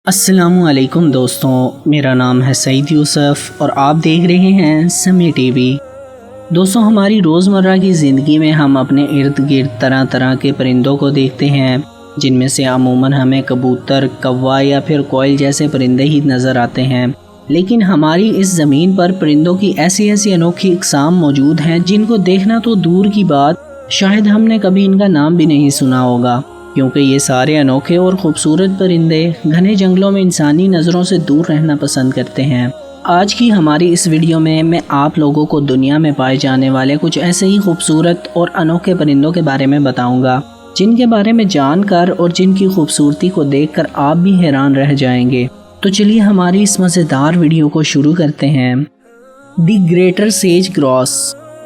السلام علیکم دوستوں، میرا نام ہے سعید یوسف اور آپ دیکھ رہے ہیں سمی ٹی وی۔ دوستوں، ہماری روزمرہ کی زندگی میں ہم اپنے ارد گرد طرح طرح کے پرندوں کو دیکھتے ہیں، جن میں سے عموماً ہمیں کبوتر، کوا یا پھر کوئل جیسے پرندے ہی نظر آتے ہیں، لیکن ہماری اس زمین پر پرندوں کی ایسی انوکھی اقسام موجود ہیں جن کو دیکھنا تو دور کی بات، شاید ہم نے کبھی ان کا نام بھی نہیں سنا ہوگا، کیونکہ یہ سارے انوکھے اور خوبصورت پرندے گھنے جنگلوں میں انسانی نظروں سے دور رہنا پسند کرتے ہیں۔ آج کی ہماری اس ویڈیو میں آپ لوگوں کو دنیا میں پائے جانے والے کچھ ایسے ہی خوبصورت اور انوکھے پرندوں کے بارے میں بتاؤں گا، جن کے بارے میں جان کر اور جن کی خوبصورتی کو دیکھ کر آپ بھی حیران رہ جائیں گے۔ تو چلیے ہماری اس مزیدار ویڈیو کو شروع کرتے ہیں۔ دی گریٹر سیج گراس،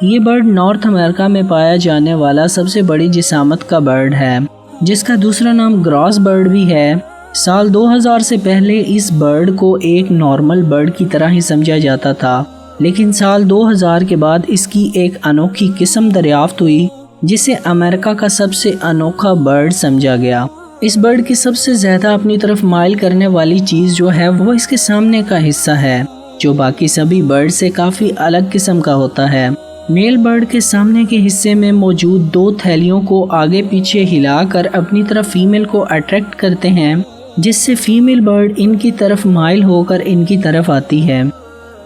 یہ برڈ نارتھ امریکہ میں پایا جانے والا سب سے بڑی جسامت کا برڈ ہے، جس کا دوسرا نام گراس برڈ بھی ہے۔ سال 2000 سے پہلے اس برڈ کو ایک نارمل برڈ کی طرح ہی سمجھا جاتا تھا، لیکن سال 2000 کے بعد اس کی ایک انوکھی قسم دریافت ہوئی جسے امریکہ کا سب سے انوکھا برڈ سمجھا گیا۔ اس برڈ کی سب سے زیادہ اپنی طرف مائل کرنے والی چیز جو ہے وہ اس کے سامنے کا حصہ ہے، جو باقی سبھی برڈ سے کافی الگ قسم کا ہوتا ہے۔ میل برڈ کے سامنے کے حصے میں موجود دو تھیلیوں کو آگے پیچھے ہلا کر اپنی طرف فیمیل کو اٹریکٹ کرتے ہیں، جس سے فیمیل برڈ ان کی طرف مائل ہو کر ان کی طرف آتی ہے۔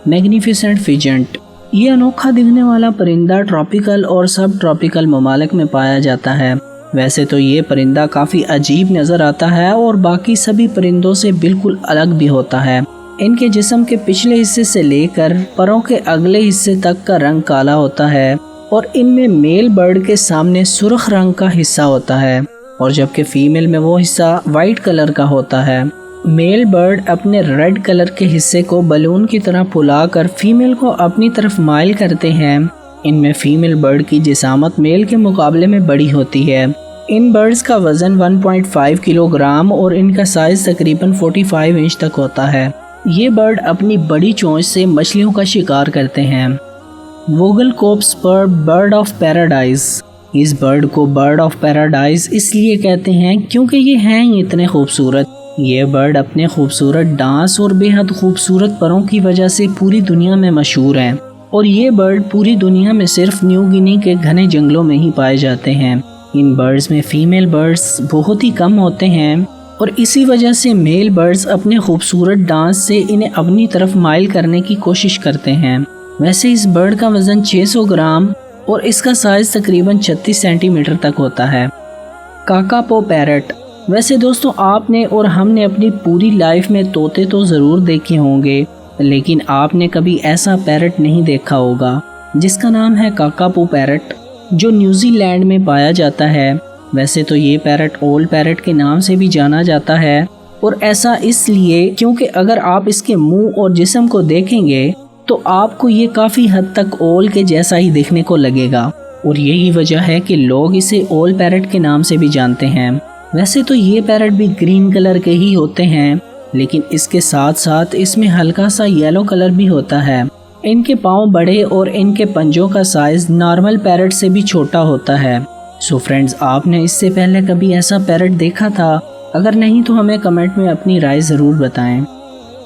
میگنیفیسنٹ پیجنٹ، یہ انوکھا دکھنے والا پرندہ ٹراپیکل اور سب ٹراپیکل ممالک میں پایا جاتا ہے۔ ویسے تو یہ پرندہ کافی عجیب نظر آتا ہے اور باقی سبھی پرندوں سے بالکل الگ بھی ہوتا ہے۔ ان کے جسم کے پچھلے حصے سے لے کر پروں کے اگلے حصے تک کا رنگ کالا ہوتا ہے، اور ان میں میل برڈ کے سامنے سرخ رنگ کا حصہ ہوتا ہے، اور جبکہ فیمیل میں وہ حصہ وائٹ کلر کا ہوتا ہے۔ میل برڈ اپنے ریڈ کلر کے حصے کو بلون کی طرح پھلا کر فیمیل کو اپنی طرف مائل کرتے ہیں۔ ان میں فیمیل برڈ کی جسامت میل کے مقابلے میں بڑی ہوتی ہے۔ ان برڈز کا وزن 1.5 کلو گرام اور ان کا سائز تقریباً 45 انچ تک ہوتا ہے۔ یہ برڈ اپنی بڑی چونچ سے مچھلیوں کا شکار کرتے ہیں۔ Vogelkop bird of paradise, اس برڈ کو برڈ آف پیراڈائز اس لیے کہتے ہیں کیونکہ یہ ہیں ہی اتنے خوبصورت۔ یہ برڈ اپنے خوبصورت ڈانس اور بے حد خوبصورت پروں کی وجہ سے پوری دنیا میں مشہور ہیں، اور یہ برڈ پوری دنیا میں صرف نیو گنی کے گھنے جنگلوں میں ہی پائے جاتے ہیں۔ ان برڈز میں فیمیل برڈز بہت ہی کم ہوتے ہیں، اور اسی وجہ سے میل برڈز اپنے خوبصورت ڈانس سے انہیں اپنی طرف مائل کرنے کی کوشش کرتے ہیں۔ ویسے اس برڈ کا وزن 600 گرام اور اس کا سائز تقریباً 36 سینٹی میٹر تک ہوتا ہے۔ کاکاپو پیرٹ، ویسے دوستوں آپ نے اور ہم نے اپنی پوری لائف میں طوطے تو ضرور دیکھے ہوں گے، لیکن آپ نے کبھی ایسا پیرٹ نہیں دیکھا ہوگا جس کا نام ہے کاکاپو پیرٹ، جو نیوزی لینڈ میں پایا جاتا ہے۔ ویسے تو یہ پیرٹ اول پیرٹ کے نام سے بھی جانا جاتا ہے، اور ایسا اس لیے کیونکہ اگر آپ اس کے منہ اور جسم کو دیکھیں گے تو آپ کو یہ کافی حد تک اول کے جیسا ہی دیکھنے کو لگے گا، اور یہی وجہ ہے کہ لوگ اسے اول پیرٹ کے نام سے بھی جانتے ہیں۔ ویسے تو یہ پیرٹ بھی گرین کلر کے ہی ہوتے ہیں، لیکن اس کے ساتھ ساتھ اس میں ہلکا سا یلو کلر بھی ہوتا ہے۔ ان کے پاؤں بڑے اور ان کے پنجوں کا سائز نارمل پیرٹ سے بھی چھوٹا ہوتا ہے۔ سو فرینڈز، آپ نے اس سے پہلے کبھی ایسا پیرٹ دیکھا تھا؟ اگر نہیں تو ہمیں کمنٹ میں اپنی رائے ضرور بتائیں۔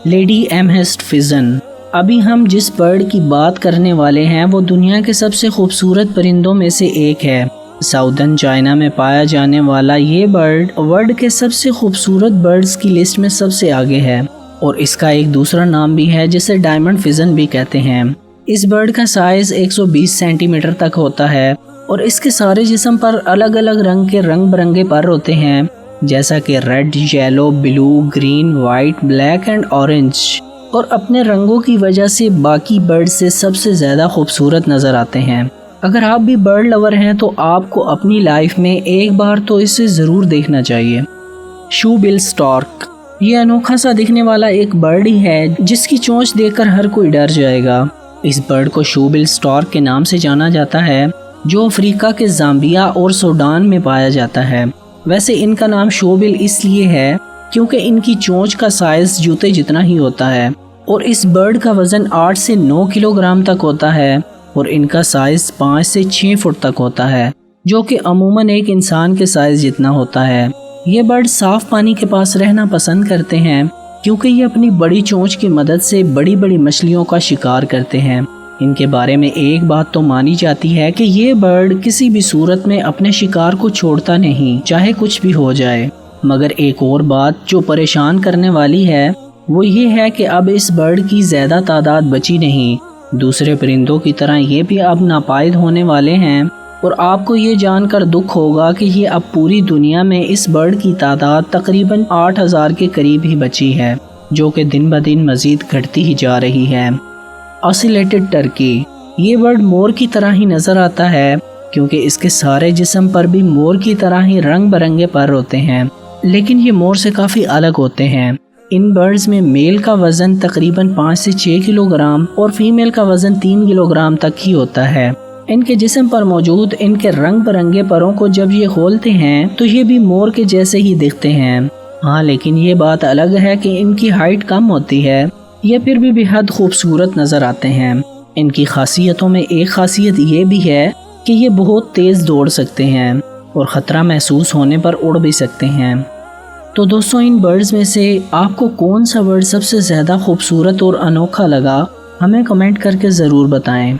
لیڈی ایمہسٹ فیزن، ابھی ہم جس برڈ کی بات کرنے والے ہیں وہ دنیا کے سب سے خوبصورت پرندوں میں سے ایک ہے۔ ساؤدرن چائنا میں پایا جانے والا یہ برڈ ورلڈ کے سب سے خوبصورت برڈز کی لسٹ میں سب سے آگے ہے، اور اس کا ایک دوسرا نام بھی ہے جسے ڈائمنڈ فیزن بھی کہتے ہیں۔ اس برڈ کا سائز 120 سینٹی میٹر تک ہوتا ہے، اور اس کے سارے جسم پر الگ الگ رنگ کے رنگ برنگے پر ہوتے ہیں، جیسا کہ red, yellow, blue, green, white, black and orange, اور اپنے رنگوں کی وجہ سے باقی برڈ سے سب سے زیادہ خوبصورت نظر آتے ہیں۔ اگر آپ بھی برڈ لور ہیں تو آپ کو اپنی لائف میں ایک بار تو اسے ضرور دیکھنا چاہیے۔ شو بل سٹارک، یہ انوکھا سا دکھنے والا ایک برڈ ہی ہے جس کی چونچ دیکھ کر ہر کوئی ڈر جائے گا۔ اس برڈ کو شو بل سٹارک کے نام سے جانا جاتا ہے، جو افریقہ کے زامبیا اور سوڈان میں پایا جاتا ہے۔ ویسے ان کا نام شوبل اس لیے ہے کیونکہ ان کی چونچ کا سائز جوتے جتنا ہی ہوتا ہے، اور اس برڈ کا وزن 8 سے 9 کلو گرام تک ہوتا ہے، اور ان کا سائز 5 سے 6 فٹ تک ہوتا ہے، جو کہ عموماً ایک انسان کے سائز جتنا ہوتا ہے۔ یہ برڈ صاف پانی کے پاس رہنا پسند کرتے ہیں کیونکہ یہ اپنی بڑی چونچ کی مدد سے بڑی بڑی مچھلیوں کا شکار کرتے ہیں۔ ان کے بارے میں ایک بات تو مانی جاتی ہے کہ یہ برڈ کسی بھی صورت میں اپنے شکار کو چھوڑتا نہیں، چاہے کچھ بھی ہو جائے۔ مگر ایک اور بات جو پریشان کرنے والی ہے وہ یہ ہے کہ اب اس برڈ کی زیادہ تعداد بچی نہیں۔ دوسرے پرندوں کی طرح یہ بھی اب ناپائید ہونے والے ہیں، اور آپ کو یہ جان کر دکھ ہوگا کہ یہ اب پوری دنیا میں اس برڈ کی تعداد تقریباً 8000 کے قریب ہی بچی ہے، جو کہ دن بدن مزید گھٹتی ہی جا رہی ہے۔ اوسیلیٹڈ ٹرکی، یہ برڈ مور کی طرح ہی نظر آتا ہے کیونکہ اس کے سارے جسم پر بھی مور کی طرح ہی رنگ برنگے پر ہوتے ہیں، لیکن یہ مور سے کافی الگ ہوتے ہیں۔ ان برڈز میں میل کا وزن تقریباً 5 سے 6 کلو گرام اور فیمیل کا وزن 3 کلو گرام تک ہی ہوتا ہے۔ ان کے جسم پر موجود ان کے رنگ برنگے پروں کو جب یہ کھولتے ہیں تو یہ بھی مور کے جیسے ہی دکھتے ہیں۔ ہاں، لیکن یہ بات الگ ہے کہ ان کی ہائٹ کم ہوتی ہے، یہ پھر بھی بہت خوبصورت نظر آتے ہیں۔ ان کی خاصیتوں میں ایک خاصیت یہ بھی ہے کہ یہ بہت تیز دوڑ سکتے ہیں اور خطرہ محسوس ہونے پر اڑ بھی سکتے ہیں۔ تو دوستوں، ان برڈز میں سے آپ کو کون سا برڈ سب سے زیادہ خوبصورت اور انوکھا لگا؟ ہمیں کمنٹ کر کے ضرور بتائیں۔